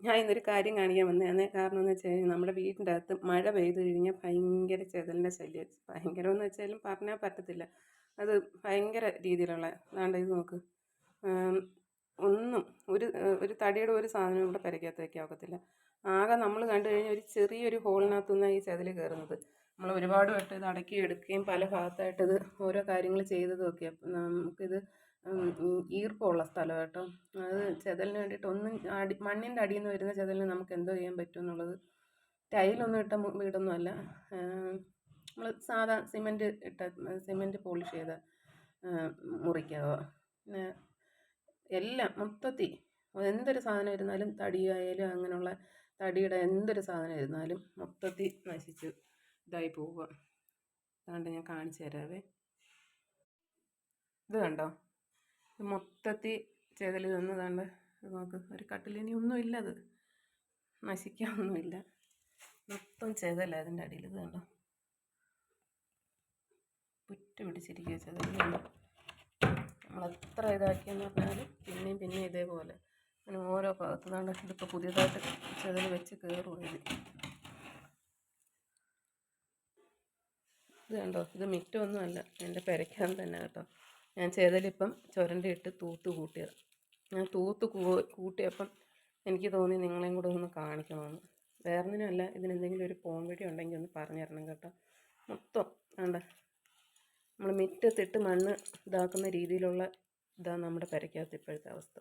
ഞാൻ ഇന്നൊരു കാര്യം കാണിക്കാൻ വന്നതാണ്. കാരണം എന്ന് വെച്ച് കഴിഞ്ഞാൽ നമ്മുടെ വീടിൻ്റെ അകത്ത് മഴ പെയ്ത് കഴിഞ്ഞാൽ ഭയങ്കര ചെതലിൻ്റെ ശല്യം. ഭയങ്കരമെന്ന് വെച്ചാലും പറഞ്ഞാൽ പറ്റത്തില്ല. അത് ഭയങ്കര രീതിയിലുള്ള ദാണ്ടെ ഇത് നോക്ക്. ആം, ഒന്നും ഒരു തടിയുടെ ഒരു സാധനവും ഇവിടെ പെരയ്ക്കകത്ത് വയ്ക്കാൻ ഒക്കത്തില്ല. ആകെ നമ്മൾ കണ്ടു കഴിഞ്ഞാൽ ഒരു ചെറിയൊരു ഹോളിനകത്തു നിന്നാണ് ഈ ചെതൽ കയറുന്നത്. നമ്മൾ ഒരുപാട് വട്ടം ഇത് അടക്കി എടുക്കുകയും പല ഭാഗത്തായിട്ട് ഇത് ഓരോ കാര്യങ്ങൾ ചെയ്തതും ഒക്കെ. അപ്പം നമുക്കിത് ഈർപ്പമുള്ള സ്ഥലം കേട്ടോ. അത് ചെതലിന് വേണ്ടിയിട്ട് ഒന്നും മണ്ണിൻ്റെ അടിയിൽ നിന്ന് വരുന്ന ചെതലിന് നമുക്ക് എന്തോ ചെയ്യാൻ പറ്റും എന്നുള്ളത്. ടൈലൊന്നും ഇട്ട വീടൊന്നും അല്ല. നമ്മൾ സാധാ സിമെൻറ്റ് പോളിഷ് ചെയ്ത മുറിക്കകോ. പിന്നെ എല്ലാം മൊത്തത്തിൽ എന്തൊരു സാധനം ഇരുന്നാലും തടിയായാലും അങ്ങനെയുള്ള തടിയുടെ എന്തൊരു സാധനം ഇരുന്നാലും മൊത്തത്തിൽ നശിച്ച് ഇതായി പോവുക. അതുകൊണ്ട് ഞാൻ കാണിച്ചു തരാവേ. ഇത് കണ്ടോ, ഇത് മൊത്തത്തിൽ ചെതൽ തന്നതാണ്ട്. നോക്ക്, ഒരു കട്ടിലിനി ഒന്നുമില്ല, അത് നശിക്കാനൊന്നുമില്ല, മൊത്തം ചെതല അതിൻ്റെ അടിയിൽ. ഇത് കണ്ടോ, പുറ്റ് പിടിച്ചിരിക്കുക ചെതൽ. നമ്മൾ എത്ര ഇതാക്കിയെന്ന് പറഞ്ഞാൽ പിന്നെയും ഇതേപോലെ അങ്ങനെ ഓരോ ഭാഗത്ത് നിന്നാണ്ട്. ഇതിപ്പോൾ പുതിയതായിട്ട് ചെതൽ വെച്ച് കയറുകയാണ്. ഇത് കണ്ടോ, ഇത് മിറ്റമൊന്നുമല്ല, എൻ്റെ പെരയ്ക്കാൻ തന്നെ കേട്ടോ. ഞാൻ ചെതലിപ്പം ചുരണ്ടിയിട്ട് തൂത്ത് കൂട്ടിയത്. ഞാൻ തൂത്ത് കൂട്ടിയപ്പം എനിക്ക് തോന്നി നിങ്ങളെയും കൂടെ ഒന്ന് കാണിക്കണമെന്ന്. വേറൊന്നിനുമല്ല, ഇതിനെന്തെങ്കിലും ഒരു പോം വഴി ഉണ്ടെങ്കിൽ ഒന്ന് പറഞ്ഞു തരണം കേട്ടോ. മൊത്തം വേണ്ട, നമ്മൾ മുറ്റത്തിട്ട് മണ്ണ് ഇതാക്കുന്ന രീതിയിലുള്ള ഇതാണ് നമ്മുടെ പെരയ്ക്കകത്ത് ഇപ്പോഴത്തെ അവസ്ഥ.